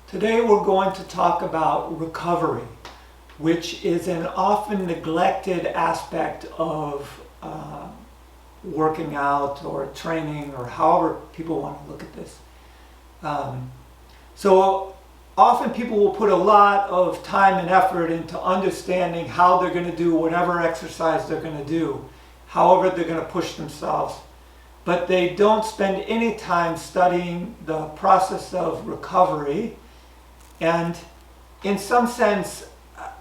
Today we're going to talk about recovery, which is an often neglected aspect of working out or training, or however people want to look at this. So often people will put a lot of time and effort into understanding how they're going to do whatever exercise they're going to do, however they're going to push themselves. But they don't spend any time studying the process of recovery. And in some sense,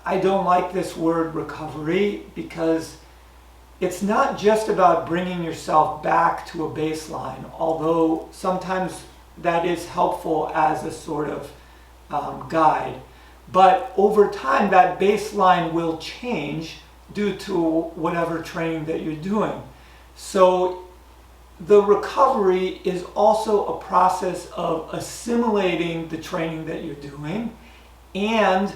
I don't like this word recovery, because it's not just about bringing yourself back to a baseline, although sometimes that is helpful as a sort of guide. But over time, that baseline will change due to whatever training that you're doing. So the recovery is also a process of assimilating the training that you're doing and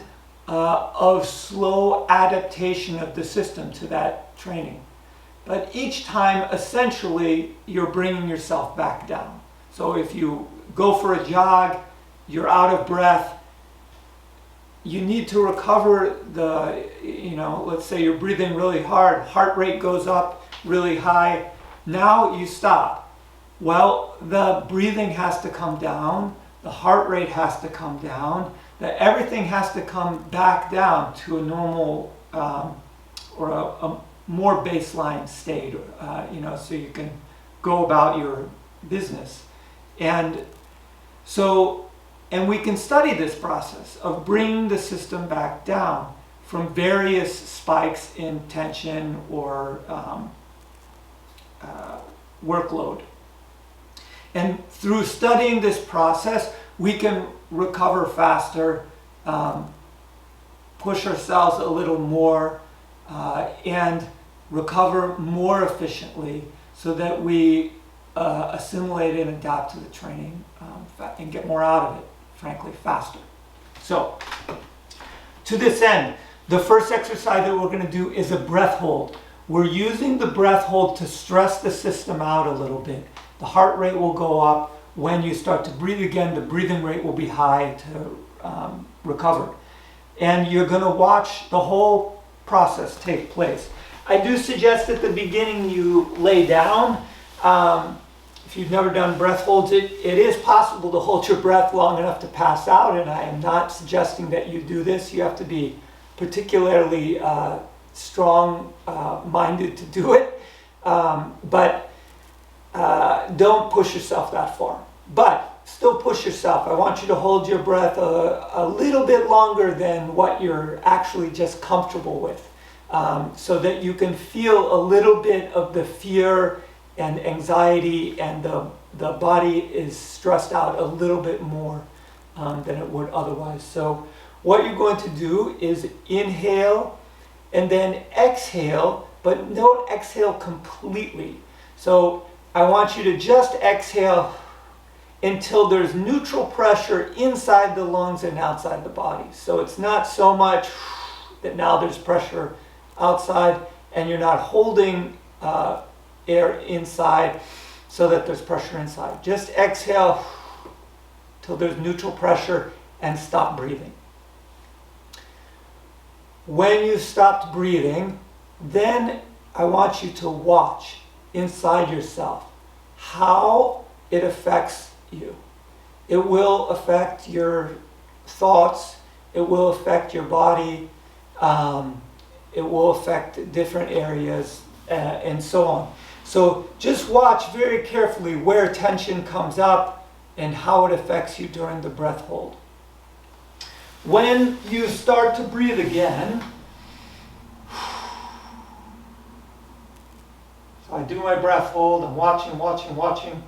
of slow adaptation of the system to that training. But each time, essentially, you're bringing yourself back down. So if you go for a jog, you're out of breath, you need to recover let's say you're breathing really hard, heart rate goes up really high. Now you stop. Well, the breathing has to come down, the heart rate has to come down, everything has to come back down to a normal or a more baseline state, so you can go about your business. And we can study this process of bringing the system back down from various spikes in tension or workload. And through studying this process, we can recover faster, push ourselves a little more, and recover more efficiently, so that we assimilate and adapt to the training and get more out of it, frankly, faster. So, to this end, the first exercise that we're going to do is a breath hold. We're using the breath hold to stress the system out a little bit. The heart rate will go up. When you start to breathe again, the breathing rate will be high to recover. And you're going to watch the whole process take place. I do suggest at the beginning you lay down. If you've never done breath holds, it is possible to hold your breath long enough to pass out, and I am not suggesting that you do this. You have to be particularly strong-minded to do it, but don't push yourself that far. But still push yourself. I want you to hold your breath a little bit longer than what you're actually just comfortable with, so that you can feel a little bit of the fear and anxiety, and the body is stressed out a little bit more than it would otherwise. So what you're going to do is inhale and then exhale, but don't exhale completely. So I want you to just exhale until there's neutral pressure inside the lungs and outside the body. So it's not so much that now there's pressure outside and you're not holding air inside so that there's pressure inside. Just exhale till there's neutral pressure and stop breathing. When you've stopped breathing, then I want you to watch inside yourself how it affects you. It will affect your thoughts, it will affect your body, it will affect different areas, and so on. So just watch very carefully where tension comes up and how it affects you during the breath hold. When you start to breathe again, so I do my breath hold, I'm watching.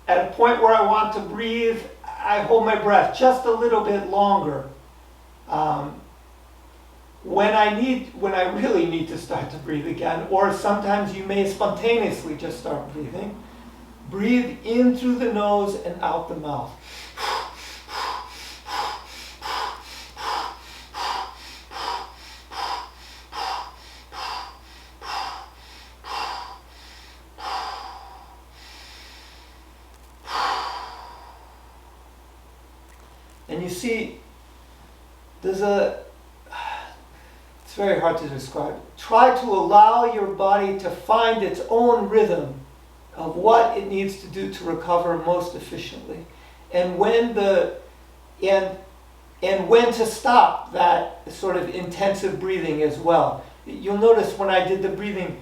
At a point where I want to breathe, I hold my breath just a little bit longer. When I really need to start to breathe again, or sometimes you may spontaneously just start breathing, breathe in through the nose and out the mouth. And you see, it's very hard to describe. Try to allow your body to find its own rhythm of what it needs to do to recover most efficiently. And when to stop that sort of intensive breathing as well. You'll notice when I did the breathing,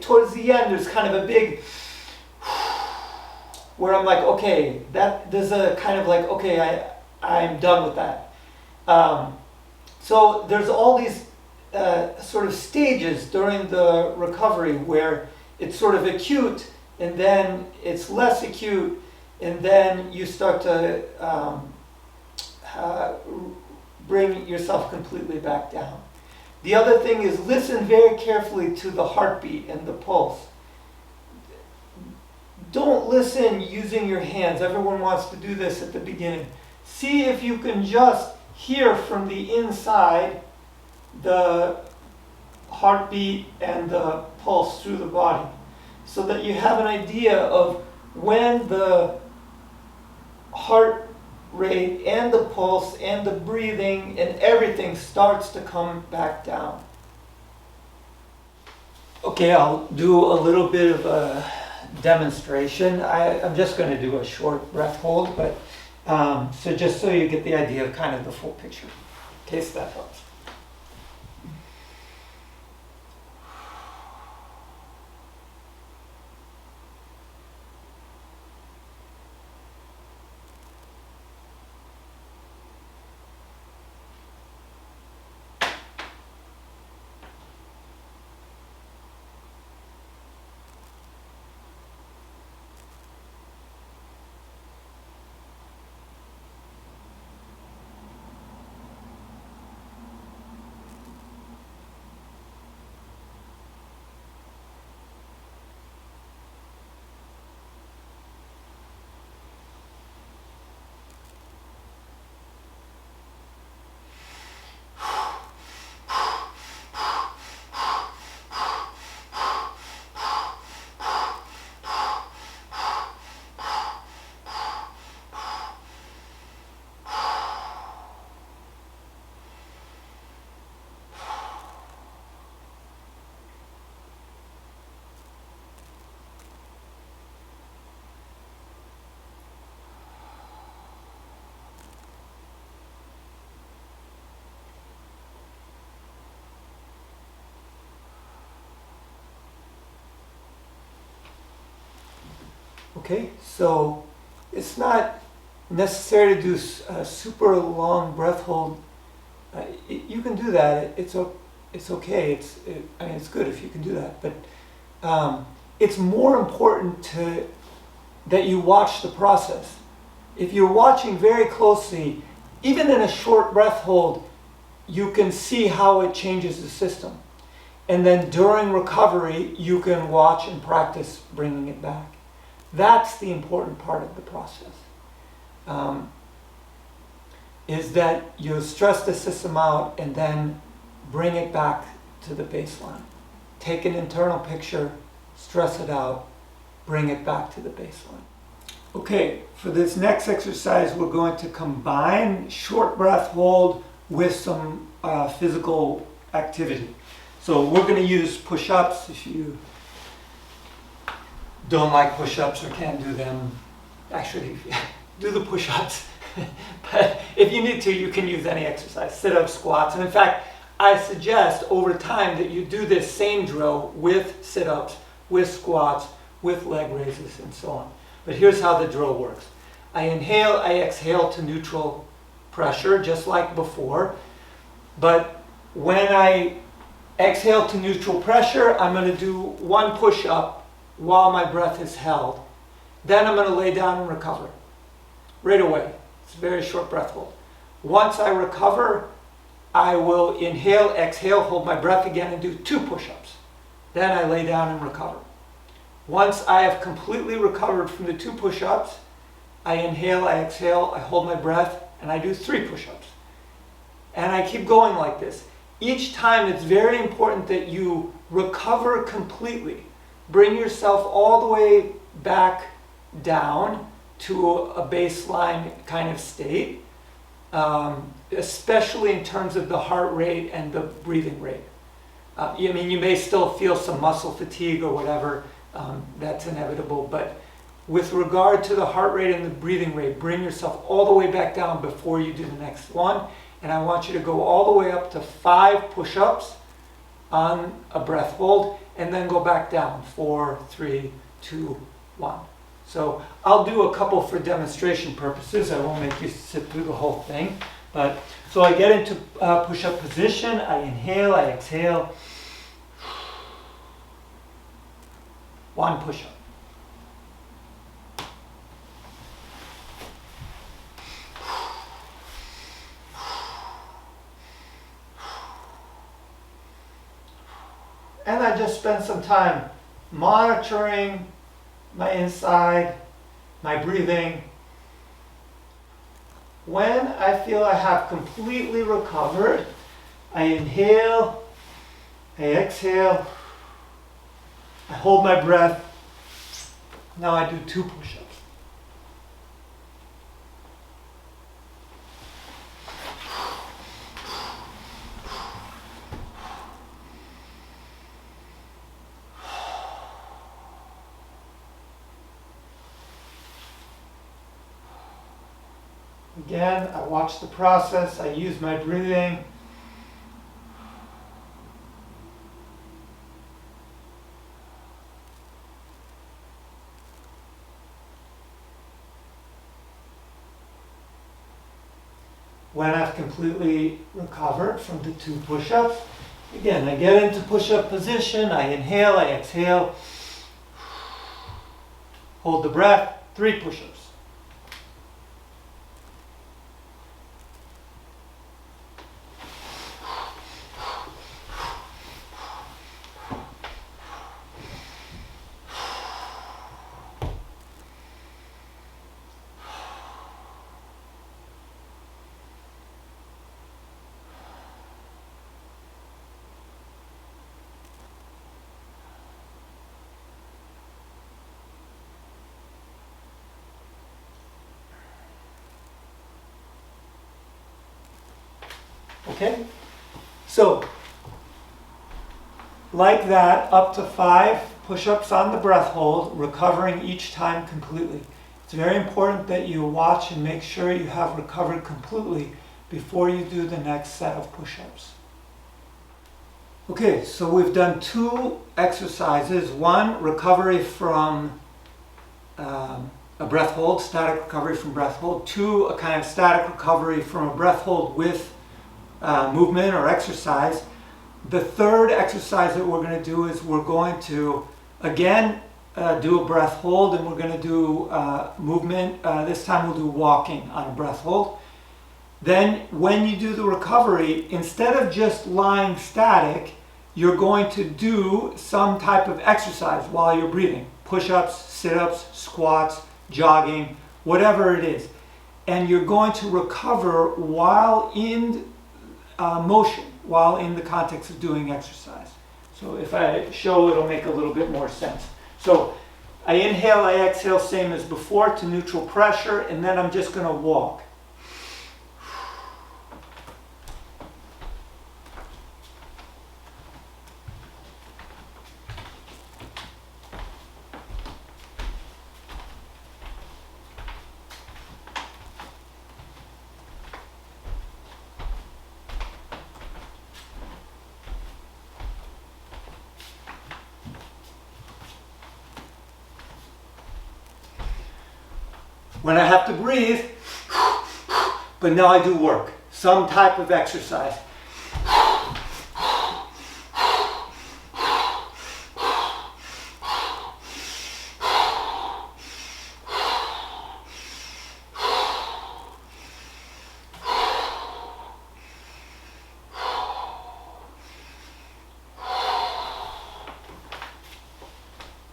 towards the end, there's kind of a big, where I'm like, okay, there's a kind of like, okay, I'm done with that. So there's all these sort of stages during the recovery where it's sort of acute, and then it's less acute, and then you start to bring yourself completely back down. The other thing is listen very carefully to the heartbeat and the pulse. Don't listen using your hands. Everyone wants to do this at the beginning. See if you can just hear from the inside the heartbeat and the pulse through the body, so that you have an idea of when the heart rate and the pulse and the breathing and everything starts to come back down. Okay, I'll do a little bit of a demonstration. I'm just going to do a short breath hold, but so just so you get the idea of kind of the full picture, in case that helps. Okay, so it's not necessary to do a super long breath hold. You can do that. It's okay. I mean, it's good if you can do that. But it's more important that you watch the process. If you're watching very closely, even in a short breath hold, you can see how it changes the system. And then during recovery, you can watch and practice bringing it back. That's the important part of the process, is that you stress the system out and then bring it back to the baseline. Take an internal picture, stress it out, bring it back to the baseline. Okay, for this next exercise, we're going to combine short breath hold with some physical activity. So we're going to use push-ups. If you don't like push-ups or can't do them, actually do the push-ups. But if you need to, you can use any exercise, sit-ups, squats. And in fact, I suggest over time that you do this same drill with sit-ups, with squats, with leg raises, and so on. But here's how the drill works. I inhale, I exhale to neutral pressure, just like before. But when I exhale to neutral pressure, I'm going to do one push-up while my breath is held. Then I'm going to lay down and recover. Right away. It's a very short breath hold. Once I recover, I will inhale, exhale, hold my breath again, and do 2 push-ups. Then I lay down and recover. Once I have completely recovered from the 2 push-ups, I inhale, I exhale, I hold my breath, and I do 3 push-ups. And I keep going like this. Each time it's very important that you recover completely. Bring yourself all the way back down to a baseline kind of state. especially in terms of the heart rate and the breathing rate. I mean, you may still feel some muscle fatigue or whatever, that's inevitable, but with regard to the heart rate and the breathing rate, bring yourself all the way back down before you do the next one. And I want you to go all the way up to 5 push-ups on a breath hold, and then go back down. 4, 3, 2, 1. So I'll do a couple for demonstration purposes. I won't make you sit through the whole thing. But so I get into push-up position. I inhale, I exhale. 1 push-up. And I just spend some time monitoring my inside, my breathing. When I feel I have completely recovered, I inhale, I exhale, I hold my breath. Now I do 2 push-ups. Again, I watch the process, I use my breathing. When I've completely recovered from the 2 push-ups, again, I get into push-up position, I inhale, I exhale, hold the breath, 3 push-ups. Okay, so like that, up to 5 push-ups on the breath hold, recovering each time completely. It's very important that you watch and make sure you have recovered completely before you do the next set of push-ups. Okay, so we've done 2 exercises. 1, recovery from a breath hold, static recovery from breath hold. 2, a kind of static recovery from a breath hold with movement or exercise. The 3rd exercise that we're going to do is we're going to again do a breath hold, and we're going to do movement. This time we'll do walking on a breath hold. Then when you do the recovery, instead of just lying static, you're going to do some type of exercise while you're breathing. Push-ups, sit-ups, squats, jogging, whatever it is. And you're going to recover while in motion, while in the context of doing exercise. So if I show, it'll make a little bit more sense. So I inhale, I exhale, same as before, to neutral pressure, and then I'm just going to walk. When I have to breathe, but now I do work, some type of exercise.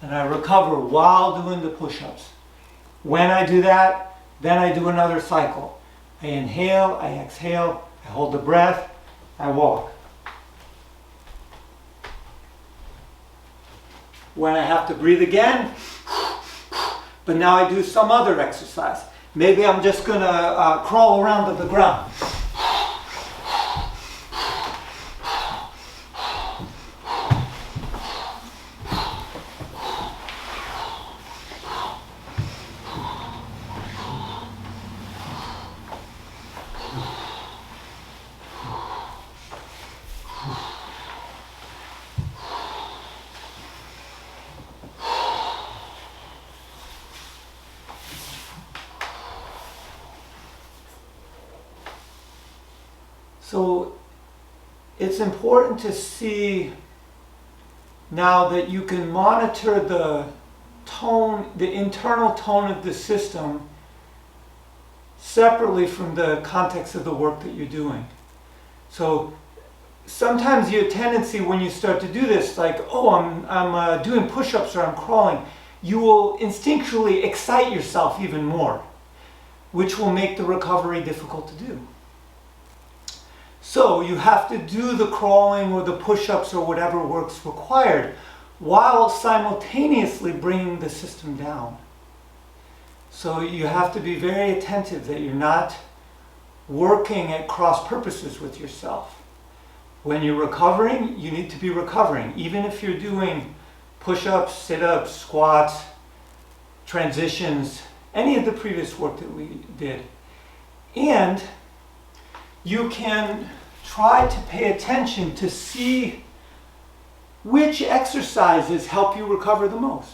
And I recover while doing the push-ups. When I do that, then I do another cycle. I inhale, I exhale, I hold the breath, I walk. When I have to breathe again, but now I do some other exercise. Maybe I'm just going to crawl around on the ground. So it's important to see now that you can monitor the tone, the internal tone of the system separately from the context of the work that you're doing. So sometimes your tendency when you start to do this, like, oh, I'm doing push-ups or I'm crawling, you will instinctually excite yourself even more, which will make the recovery difficult to do. So you have to do the crawling or the push-ups or whatever work's required while simultaneously bringing the system down. So you have to be very attentive that you're not working at cross purposes with yourself. When you're recovering, you need to be recovering. Even if you're doing push-ups, sit-ups, squats, transitions, any of the previous work that we did. And you can try to pay attention to see which exercises help you recover the most.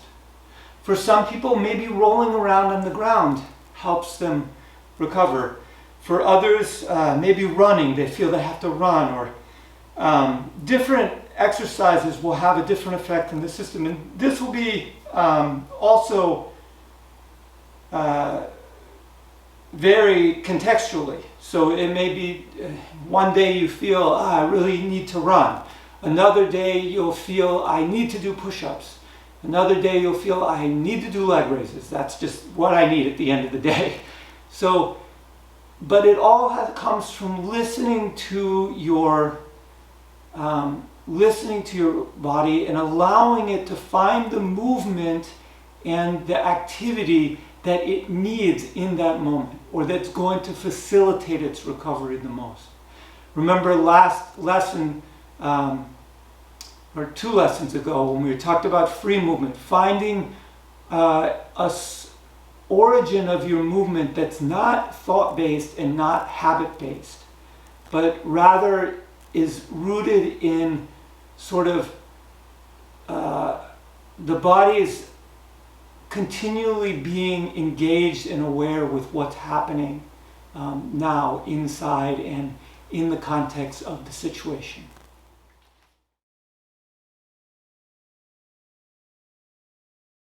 For some people, maybe rolling around on the ground helps them recover. For others, maybe running, they feel they have to run, or different exercises will have a different effect in the system. And this will be also vary contextually. So it may be one day you feel, I really need to run. Another day you'll feel, I need to do push-ups. Another day you'll feel, I need to do leg raises. That's just what I need at the end of the day. So, but it all comes from listening to your body and allowing it to find the movement and the activity that it needs in that moment, or that's going to facilitate its recovery the most. Remember last lesson, or 2 lessons ago, when we talked about free movement, finding origin of your movement that's not thought-based and not habit-based, but rather is rooted in sort of the body's continually being engaged and aware with what's happening now inside and in the context of the situation.